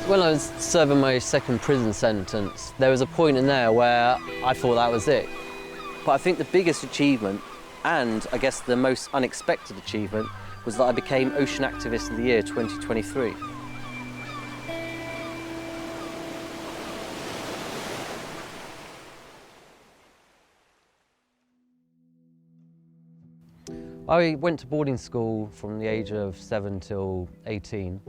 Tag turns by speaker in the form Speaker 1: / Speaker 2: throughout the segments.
Speaker 1: When I was serving my second prison sentence, there was a point in there where I thought that was it. But I think the biggest achievement, and I guess the most unexpected achievement, was that I became Ocean Activist of the Year 2023. I went to boarding school from the age of 7 till 18.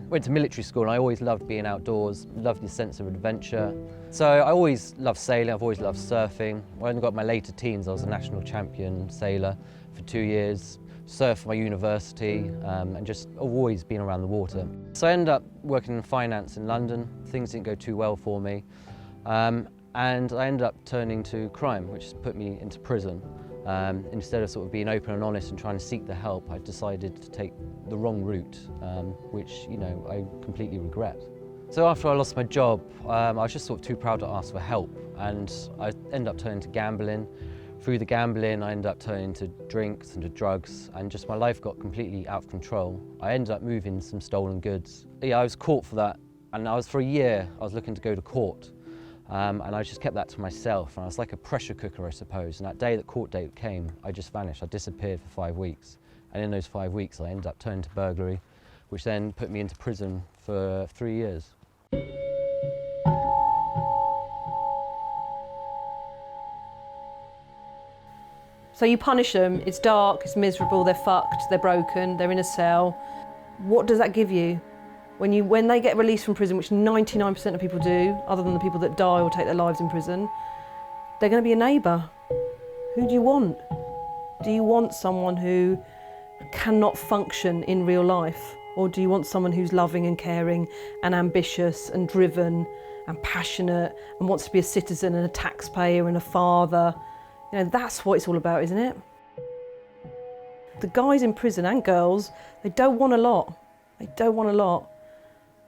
Speaker 1: Went to military school and I always loved being outdoors, loved the sense of adventure. So I always loved sailing, I've always loved surfing. When I got my later teens, I was a national champion sailor for 2 years, surfed for my university, and just always been around the water. So I ended up working in finance in London. Things didn't go too well for me. And I ended up turning to crime, which put me into prison. Instead of sort of being open and honest and trying to seek the help, I decided to take the wrong route, which, you know, I completely regret. So after I lost my job, I was just sort of too proud to ask for help, and I ended up turning to gambling. Through the gambling, I ended up turning to drinks and to drugs, and just my life got completely out of control. I ended up moving some stolen goods. Yeah, I was caught for that, and for a year, I was looking to go to court. And I just kept that to myself, and I was like a pressure cooker, I suppose. And that day that court date came, I just vanished. I disappeared for 5 weeks. And in those 5 weeks, I ended up turning to burglary, which then put me into prison for 3 years.
Speaker 2: So you punish them, it's dark, it's miserable, they're fucked, they're broken, they're in a cell. What does that give you? When they get released from prison, which 99% of people do, other than the people that die or take their lives in prison, they're going to be a neighbour. Who do you want? Do you want someone who cannot function in real life? Or do you want someone who's loving and caring and ambitious and driven and passionate and wants to be a citizen and a taxpayer and a father? You know, that's what it's all about, isn't it? The guys in prison and girls, they don't want a lot. They don't want a lot.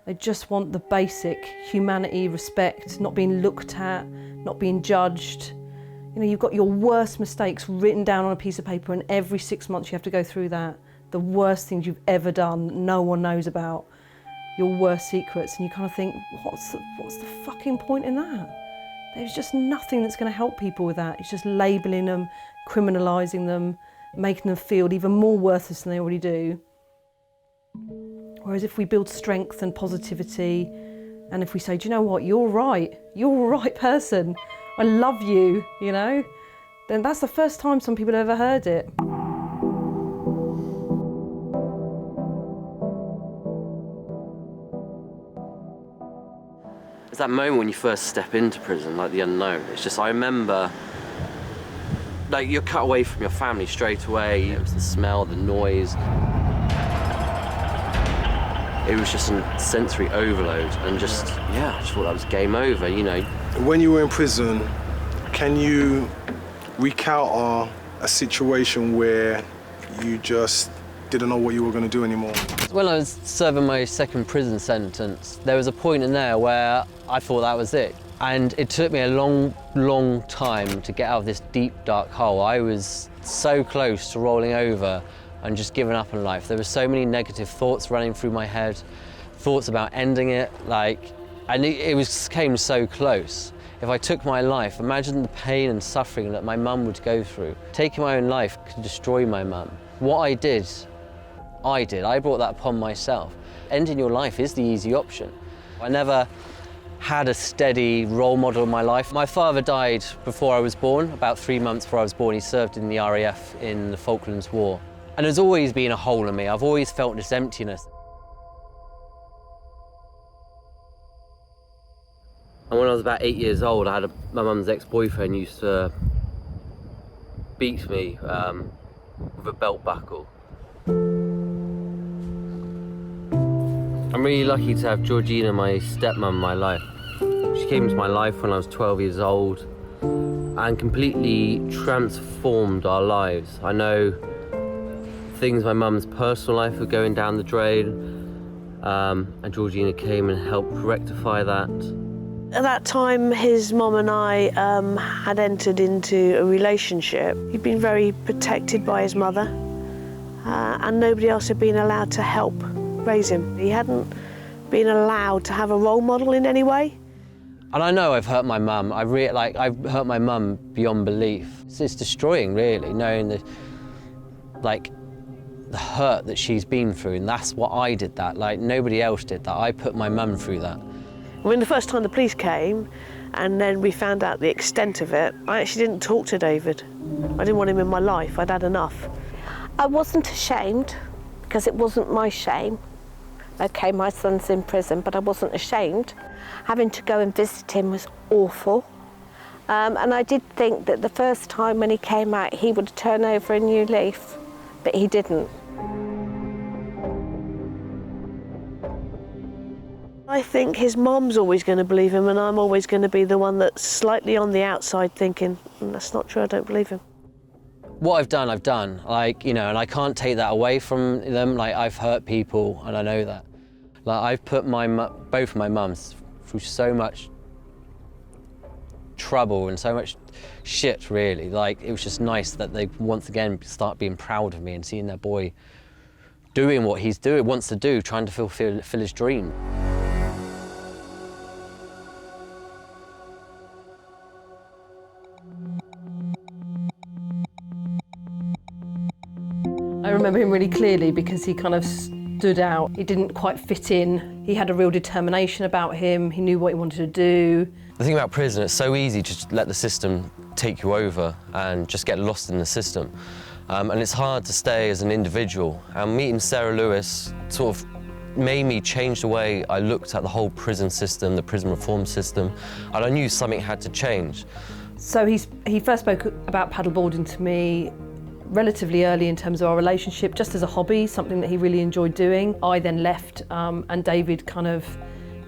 Speaker 2: They just want the basic humanity, respect, not being looked at, not being judged. You know, you've got your worst mistakes written down on a piece of paper, and every 6 months you have to go through that. The worst things you've ever done, no one knows about. Your worst secrets, and you kind of think, what's the fucking point in that? There's just nothing that's going to help people with that. It's just labelling them, criminalising them, making them feel even more worthless than they already do. Whereas if we build strength and positivity, and if we say, do you know what, you're right person, I love you, you know, then that's the first time some people have ever heard it.
Speaker 1: It's that moment when you first step into prison, like the unknown. It's just, I remember, like, you're cut away from your family straight away. It was the smell, the noise. It was just a sensory overload, and just, yeah, I just thought that was game over, you know.
Speaker 3: When you were in prison, can you recount a situation where you just didn't know what you were going to do anymore?
Speaker 1: When I was serving my second prison sentence, there was a point in there where I thought that was it. And it took me a long, long time to get out of this deep, dark hole. I was so close to rolling over and just giving up on life. There were so many negative thoughts running through my head, thoughts about ending it, and it came so close. If I took my life, imagine the pain and suffering that my mum would go through. Taking my own life could destroy my mum. What I did. I brought that upon myself. Ending your life is the easy option. I never had a steady role model in my life. My father died before I was born, about 3 months before I was born. He served in the RAF in the Falklands War. And there's always been a hole in me. I've always felt this emptiness. And when I was about 8 years old, my mum's ex-boyfriend used to beat me with a belt buckle. I'm really lucky to have Georgina, my stepmom, in my life. She came into my life when I was 12 years old and completely transformed our lives. I know things in my mum's personal life were going down the drain, and Georgina came and helped rectify that.
Speaker 4: At that time, his mum and I had entered into a relationship. He'd been very protected by his mother, and nobody else had been allowed to help raise him. He hadn't being allowed to have a role model in any way.
Speaker 1: And I know I've hurt my mum. I've hurt my mum beyond belief. It's destroying, really, knowing the hurt that she's been through, and that's what I did that. Like, nobody else did that. I put my mum through that.
Speaker 4: When the first time the police came, and then we found out the extent of it, I actually didn't talk to David. I didn't want him in my life. I'd had enough.
Speaker 5: I wasn't ashamed, because it wasn't my shame. Okay, my son's in prison, but I wasn't ashamed. Having to go and visit him was awful. And I did think that the first time when he came out, he would turn over a new leaf, but he didn't.
Speaker 4: I think his mum's always going to believe him, and I'm always going to be the one that's slightly on the outside thinking, that's not true, I don't believe him.
Speaker 1: What I've done. Like, you know, and I can't take that away from them. Like, I've hurt people, and I know that. Like, I've put both my mums through so much trouble and so much shit, really. Like, it was just nice that they once again start being proud of me and seeing their boy doing what he's wants to do, trying to fulfill his dream.
Speaker 2: I remember him really clearly because he kind of stood out. He didn't quite fit in. He had a real determination about him. He knew what he wanted to do.
Speaker 1: The thing about prison, it's so easy to just let the system take you over and just get lost in the system. And it's hard to stay as an individual. And meeting Sarah Lewis sort of made me change the way I looked at the whole prison system, the prison reform system, and I knew something had to change.
Speaker 2: So he first spoke about paddleboarding to me relatively early in terms of our relationship, just as a hobby, something that he really enjoyed doing. I then left and David kind of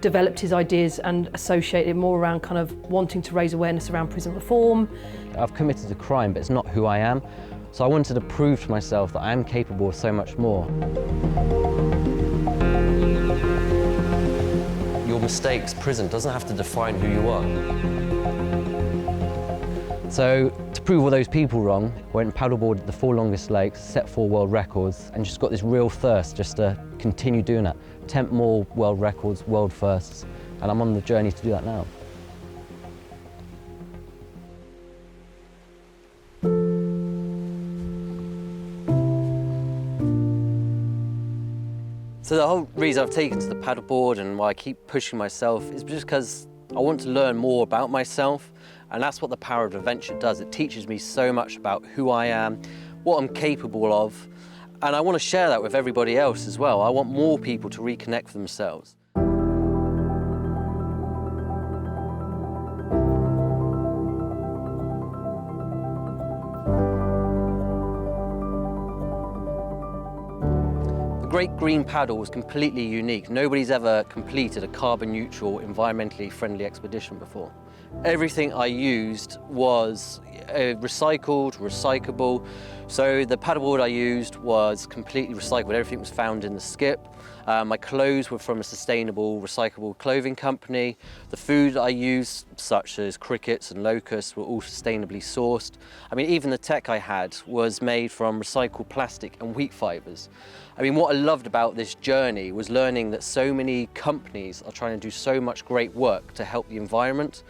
Speaker 2: developed his ideas and associated more around kind of wanting to raise awareness around prison reform.
Speaker 1: I've committed a crime, but it's not who I am. So I wanted to prove to myself that I am capable of so much more. Your mistakes, prison doesn't have to define who you are. So to prove all those people wrong, went and paddleboarded the 4 longest lakes, set 4 world records, and just got this real thirst just to continue doing that. Attempt more world records, world firsts, and I'm on the journey to do that now. So the whole reason I've taken to the paddleboard and why I keep pushing myself is just because I want to learn more about myself, and that's what the power of adventure does. It teaches me so much about who I am, what I'm capable of, and I want to share that with everybody else as well. I want more people to reconnect with themselves. The Great Green Paddle was completely unique. Nobody's ever completed a carbon neutral, environmentally friendly expedition before. Everything I used was recycled, recyclable. So the paddleboard I used was completely recycled. Everything was found in the skip. My clothes were from a sustainable, recyclable clothing company. The food I used, such as crickets and locusts, were all sustainably sourced. I mean, even the tech I had was made from recycled plastic and wheat fibres. I mean, what I loved about this journey was learning that so many companies are trying to do so much great work to help the environment.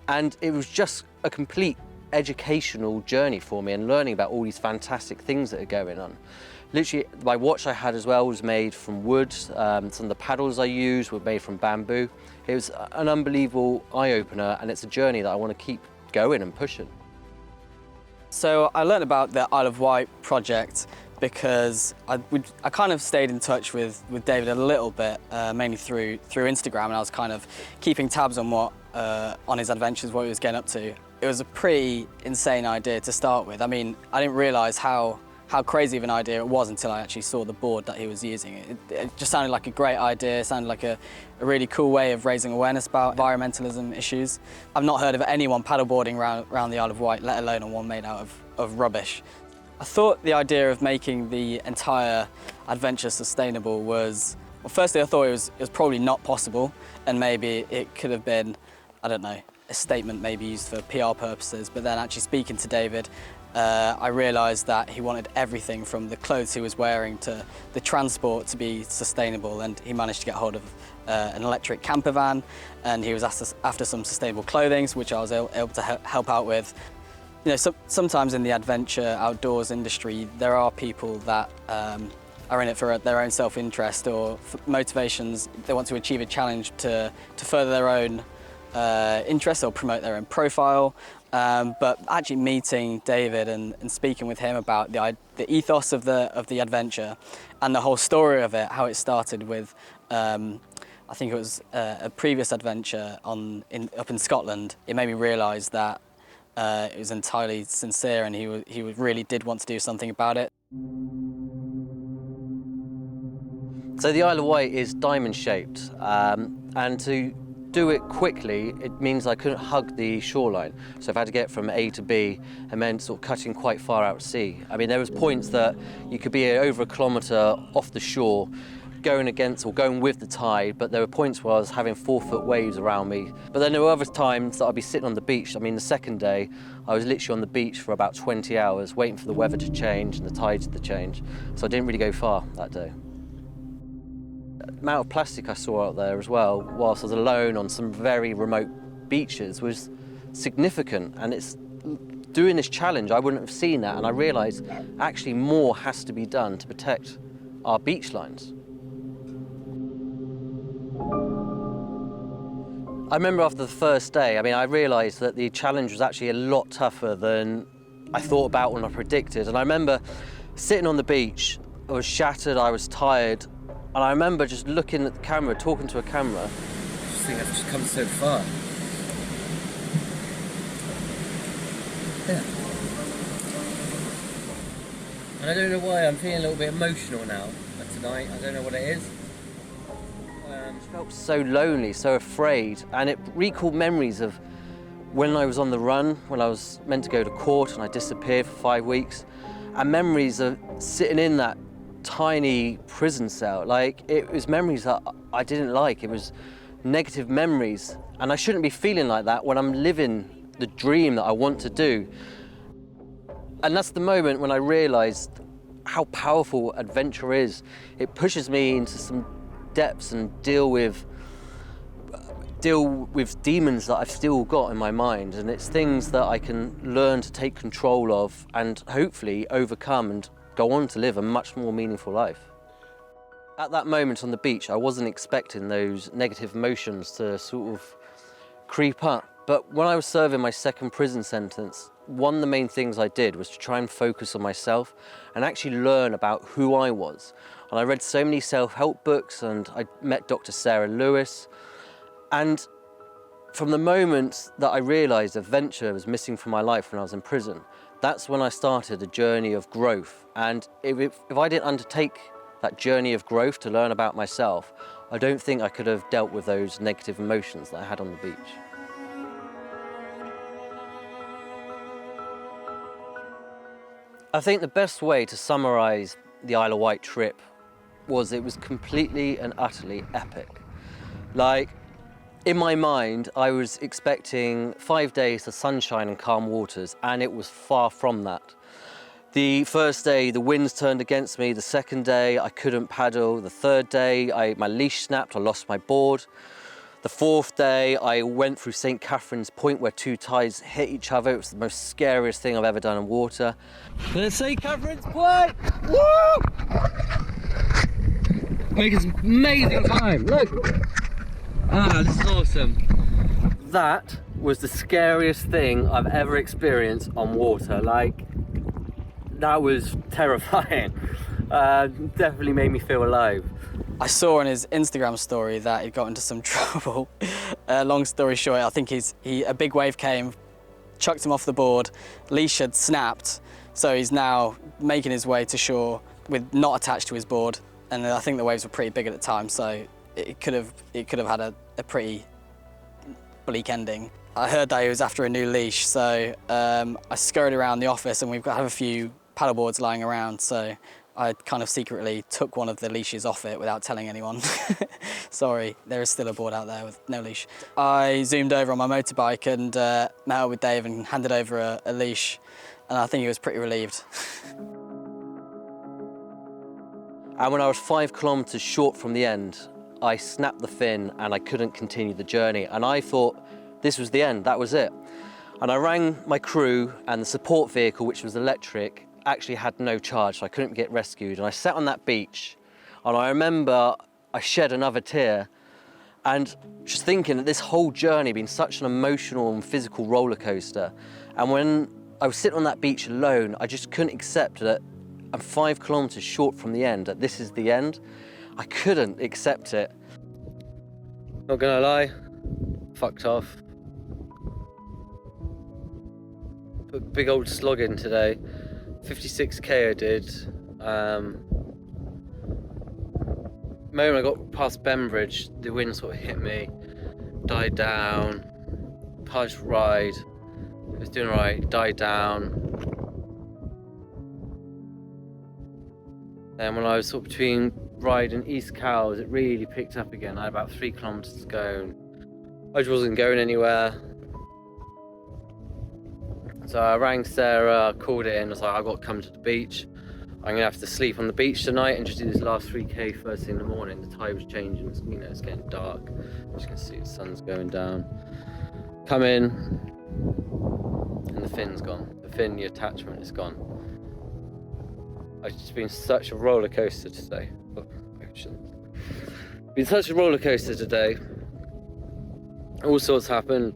Speaker 1: And it was just a complete educational journey for me and learning about all these fantastic things that are going on. Literally, my watch I had as well was made from wood. Some of the paddles I used were made from bamboo. It was an unbelievable eye-opener, and it's a journey that I want to keep going and pushing.
Speaker 6: So I learned about the Isle of Wight project because I kind of stayed in touch with David a little bit, mainly through Instagram, and I was kind of keeping tabs on on his adventures, what he was getting up to. It was a pretty insane idea to start with. I mean, I didn't realise how crazy of an idea it was until I actually saw the board that he was using. It just sounded like a great idea, it sounded like a really cool way of raising awareness about environmentalism issues. I've not heard of anyone paddleboarding around the Isle of Wight, let alone on one made out of rubbish. I thought the idea of making the entire adventure sustainable was, well, firstly I thought it was probably not possible, and maybe it could have been, I don't know, a statement maybe used for PR purposes, but then actually speaking to David I realised that he wanted everything from the clothes he was wearing to the transport to be sustainable, and he managed to get hold of an electric camper van, and he was after some sustainable clothing, which I was able to help out with. You know, sometimes in the adventure outdoors industry, there are people that are in it for their own self-interest or motivations. They want to achieve a challenge to further their own interests or promote their own profile. But actually meeting David and speaking with him about the ethos of the adventure and the whole story of it, how it started with, I think it was a previous adventure up in Scotland. It made me realise that it was entirely sincere, and he really did want to do something about it.
Speaker 1: So the Isle of Wight is diamond-shaped, and to do it quickly, it means I couldn't hug the shoreline. So I've had to get from A to B and then sort of cutting quite far out to sea. I mean, there was points that you could be over a kilometre off the shore, going against or going with the tide, but there were points where I was having 4-foot waves around me. But then there were other times that I'd be sitting on the beach. I mean, the second day, I was literally on the beach for about 20 hours, waiting for the weather to change and the tides to change. So I didn't really go far that day. The amount of plastic I saw out there as well, whilst I was alone on some very remote beaches, was significant. And it's doing this challenge, I wouldn't have seen that. And I realised actually more has to be done to protect our beach lines. I remember after the first day, I mean, I realised that the challenge was actually a lot tougher than I thought about when I predicted. And I remember sitting on the beach, I was shattered, I was tired, and I remember just looking at the camera, talking to a camera. I just think I've just come so far. Yeah. And I don't know why, I'm feeling a little bit emotional now tonight. I don't know what it is. I felt so lonely, so afraid, and it recalled memories of when I was on the run, when I was meant to go to court and I disappeared for 5 weeks, and memories of sitting in that tiny prison cell. Like, it was memories that I didn't like. It was negative memories, and I shouldn't be feeling like that when I'm living the dream that I want to do. And that's the moment when I realised how powerful adventure is. It pushes me into some depths and deal with demons that I've still got in my mind, and it's things that I can learn to take control of and hopefully overcome and go on to live a much more meaningful life. At that moment on the beach, I wasn't expecting those negative emotions to sort of creep up, but when I was serving my second prison sentence, one of the main things I did was to try and focus on myself and actually learn about who I was. And I read so many self-help books, and I met Dr. Sarah Lewis. And from the moment that I realised adventure was missing from my life when I was in prison, that's when I started a journey of growth. And if I didn't undertake that journey of growth to learn about myself, I don't think I could have dealt with those negative emotions that I had on the beach. I think the best way to summarise the Isle of Wight trip was it was completely and utterly epic. Like, in my mind, I was expecting 5 days of sunshine and calm waters, and it was far from that. The first day, the winds turned against me. The second day, I couldn't paddle. The third day, my leash snapped, I lost my board. The fourth day, I went through St. Catherine's Point where two tides hit each other. It was the most scariest thing I've ever done in water. St. Catherine's Point! Woo! Make an amazing time, look! Ah, this is awesome. That was the scariest thing I've ever experienced on water. Like, that was terrifying. Definitely made me feel alive.
Speaker 6: I saw on his Instagram story that he got into some trouble. Long story short, I think a big wave came, chucked him off the board, leash had snapped, so he's now making his way to shore with not attached to his board. And I think the waves were pretty big at the time, so it could have had a pretty bleak ending. I heard that he was after a new leash, so I scurried around the office, and we've got to have a few paddleboards lying around, so I kind of secretly took one of the leashes off it without telling anyone. Sorry, there is still a board out there with no leash. I zoomed over on my motorbike and met up with Dave and handed over a leash. and I think he was pretty relieved.
Speaker 1: And when I was 5 kilometres short from the end, I snapped the fin and I couldn't continue the journey. And I thought this was the end, that was it. And I rang my crew, and the support vehicle, which was electric, actually had no charge, so I couldn't get rescued. And I sat on that beach, and I remember I shed another tear, and just thinking that this whole journey had been such an emotional and physical roller coaster. And when I was sitting on that beach alone, I just couldn't accept that I'm 5 kilometres short from the end, that this is the end. I couldn't accept it. Not gonna lie, fucked off. Put a big old slog in today. 56k I did. The moment I got past Bembridge, the wind sort of hit me, died down, punched ride, it was doing alright, died down. Then when I was sort of between Ryde and East Cowes, it really picked up again. I had about 3 kilometres to go, and I just wasn't going anywhere. So I rang Sarah, called it in, I was like, I've got to come to the beach. I'm gonna have to sleep on the beach tonight and just do this last 3k first thing in the morning. The tide was changing, it's getting dark. As you can see, the sun's going down. Come in, and the fin's gone. The fin, the attachment is gone. It's just been such a roller coaster today. Been such a roller coaster today. All sorts happened.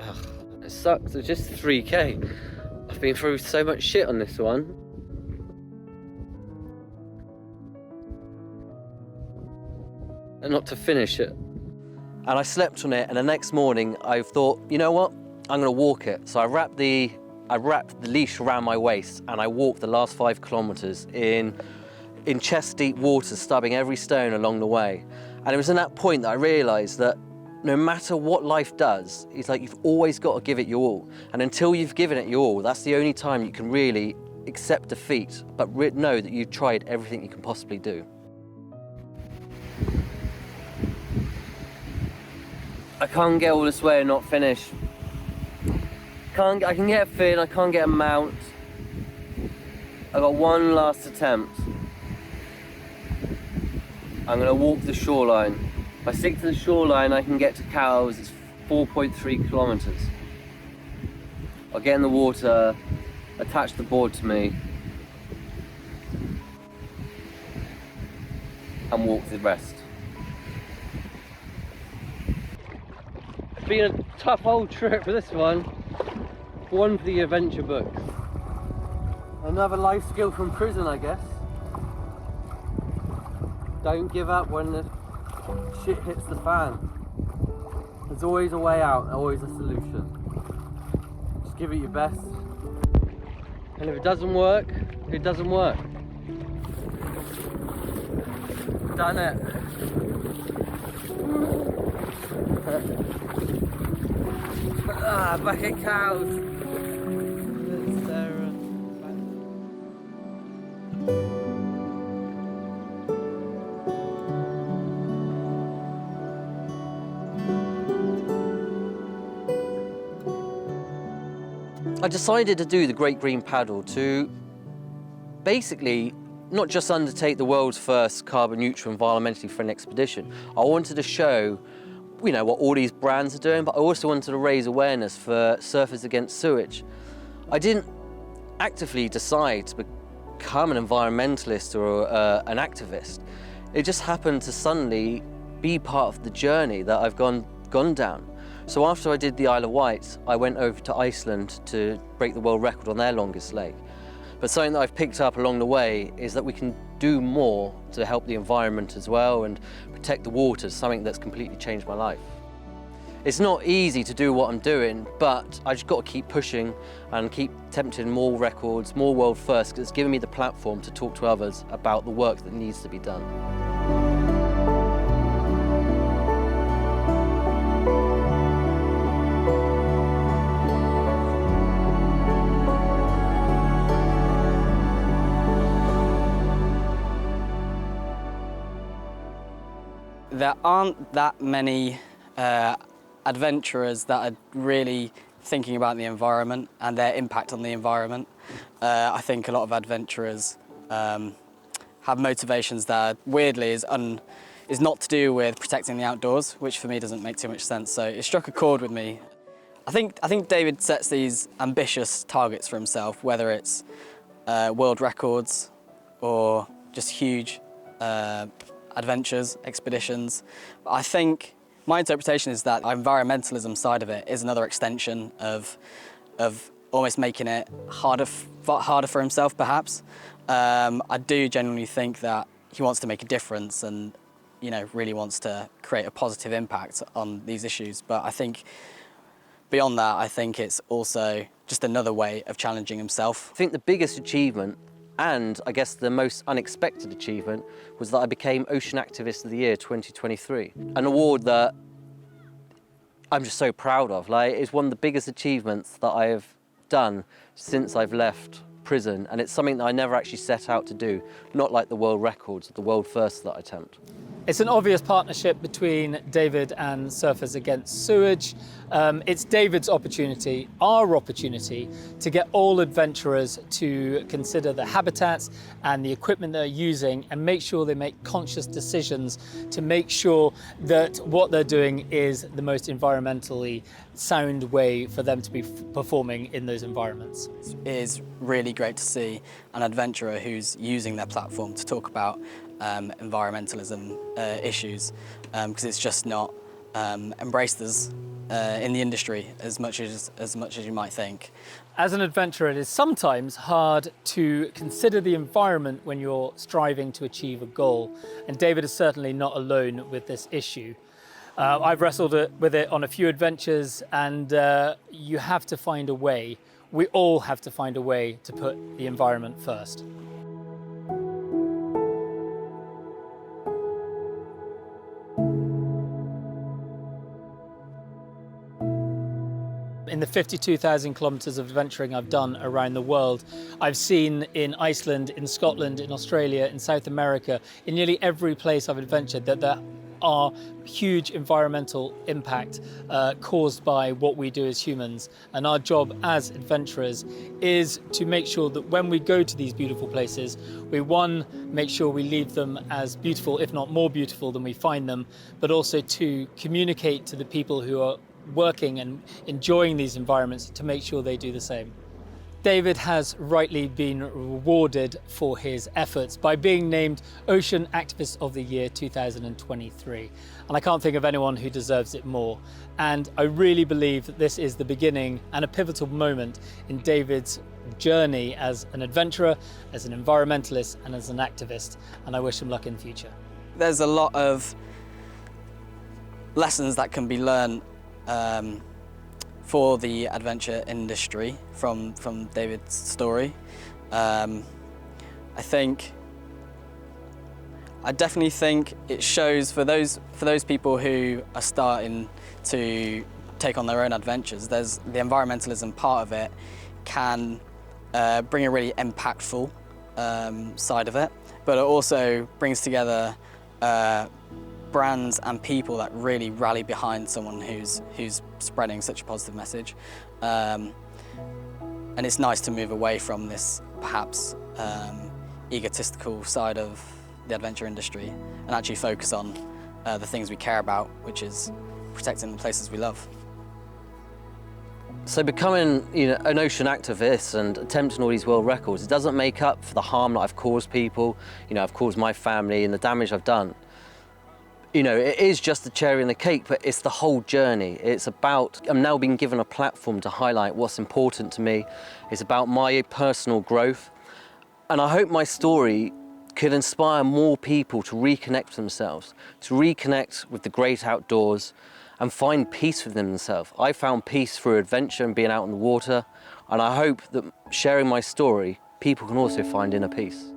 Speaker 1: Ugh, it sucks. It's just 3k. I've been through so much shit on this one. And not to finish it. And I slept on it, and the next morning I thought, you know what? I'm gonna walk it. So I wrapped the leash around my waist, and I walked the last 5 kilometres in chest-deep water, stubbing every stone along the way. And it was in that point that I realised that no matter what life does, it's like you've always got to give it your all. And until you've given it your all, that's the only time you can really accept defeat, but know that you've tried everything you can possibly do. I can't get all this way and not finish. I can get a fin, I can't get a mount. I've got one last attempt. I'm gonna walk the shoreline. If I stick to the shoreline, I can get to Cowes. It's 4.3 kilometres. I'll get in the water, attach the board to me, and walk the rest. It's been a tough old trip for this one. One for the adventure books. Another life skill from prison, I guess. Don't give up when the shit hits the fan. There's always a way out, always a solution. Just give it your best. And if it doesn't work, it doesn't work. Done it. Back at Cowes. Sarah. I decided to do the Great Green Paddle to basically not just undertake the world's first carbon neutral environmentally friendly expedition. I wanted to show what all these brands are doing, but I also wanted to raise awareness for Surfers Against Sewage. I didn't actively decide to become an environmentalist or an activist. It just happened to suddenly be part of the journey that I've gone down. So after I did the Isle of Wight, I went over to Iceland to break the world record on their longest lake. But something that I've picked up along the way is that we can do more to help the environment as well and protect the waters, something that's completely changed my life. It's not easy to do what I'm doing, but I just got to keep pushing and keep attempting more records, more world firsts, because it's given me the platform to talk to others about the work that needs to be done.
Speaker 6: There aren't that many adventurers that are really thinking about the environment and their impact on the environment. I think a lot of adventurers have motivations that weirdly is not to do with protecting the outdoors, which for me doesn't make too much sense. So it struck a chord with me. I think David sets these ambitious targets for himself, whether it's world records or just huge adventures, expeditions. But I think my interpretation is that the environmentalism side of it is another extension of almost making it harder for himself, perhaps. I do genuinely think that he wants to make a difference and, you know, really wants to create a positive impact on these issues. But I think beyond that, I think it's also just another way of challenging himself.
Speaker 1: I think the biggest achievement, and I guess the most unexpected achievement, was that I became Ocean Activist of the Year 2023. An award that I'm just so proud of. Like, it's one of the biggest achievements that I have done since I've left prison, and it's something that I never actually set out to do, not like the world records, the world first that I attempt.
Speaker 7: It's an obvious partnership between David and Surfers Against Sewage. It's David's opportunity, our opportunity, to get all adventurers to consider the habitats and the equipment they're using and make sure they make conscious decisions to make sure that what they're doing is the most environmentally sound way for them to be performing in those environments.
Speaker 6: It is really great to see an adventurer who's using their platform to talk about environmentalism issues, because it's just not embraced as in the industry as much as you might think.
Speaker 7: As an adventurer, it is sometimes hard to consider the environment when you're striving to achieve a goal, and David is certainly not alone with this issue. I've wrestled with it on a few adventures, and you have to find a way. We all have to find a way to put the environment first. In the 52,000 kilometres of adventuring I've done around the world, I've seen in Iceland, in Scotland, in Australia, in South America, in nearly every place I've adventured, that there are huge environmental impact caused by what we do as humans. And our job as adventurers is to make sure that when we go to these beautiful places, we, one, make sure we leave them as beautiful, if not more beautiful than we find them, but also to communicate to the people who are working and enjoying these environments to make sure they do the same. David has rightly been rewarded for his efforts by being named Ocean Activist of the Year 2023. And I can't think of anyone who deserves it more. And I really believe that this is the beginning and a pivotal moment in David's journey as an adventurer, as an environmentalist, and as an activist. And I wish him luck in the future.
Speaker 6: There's a lot of lessons that can be learned for the adventure industry from David's story. I definitely think it shows for those people who are starting to take on their own adventures. There's the environmentalism part of it can bring a really impactful side of it, but it also brings together brands and people that really rally behind someone who's spreading such a positive message. And it's nice to move away from this perhaps egotistical side of the adventure industry and actually focus on the things we care about, which is protecting the places we love.
Speaker 1: So becoming, an ocean activist and attempting all these world records, it doesn't make up for the harm that I've caused people, I've caused my family and the damage I've done. It is just the cherry on the cake, but it's the whole journey. It's about, I'm now being given a platform to highlight what's important to me. It's about my personal growth. And I hope my story could inspire more people to reconnect themselves, to reconnect with the great outdoors and find peace within themselves. I found peace through adventure and being out on the water. And I hope that sharing my story, people can also find inner peace.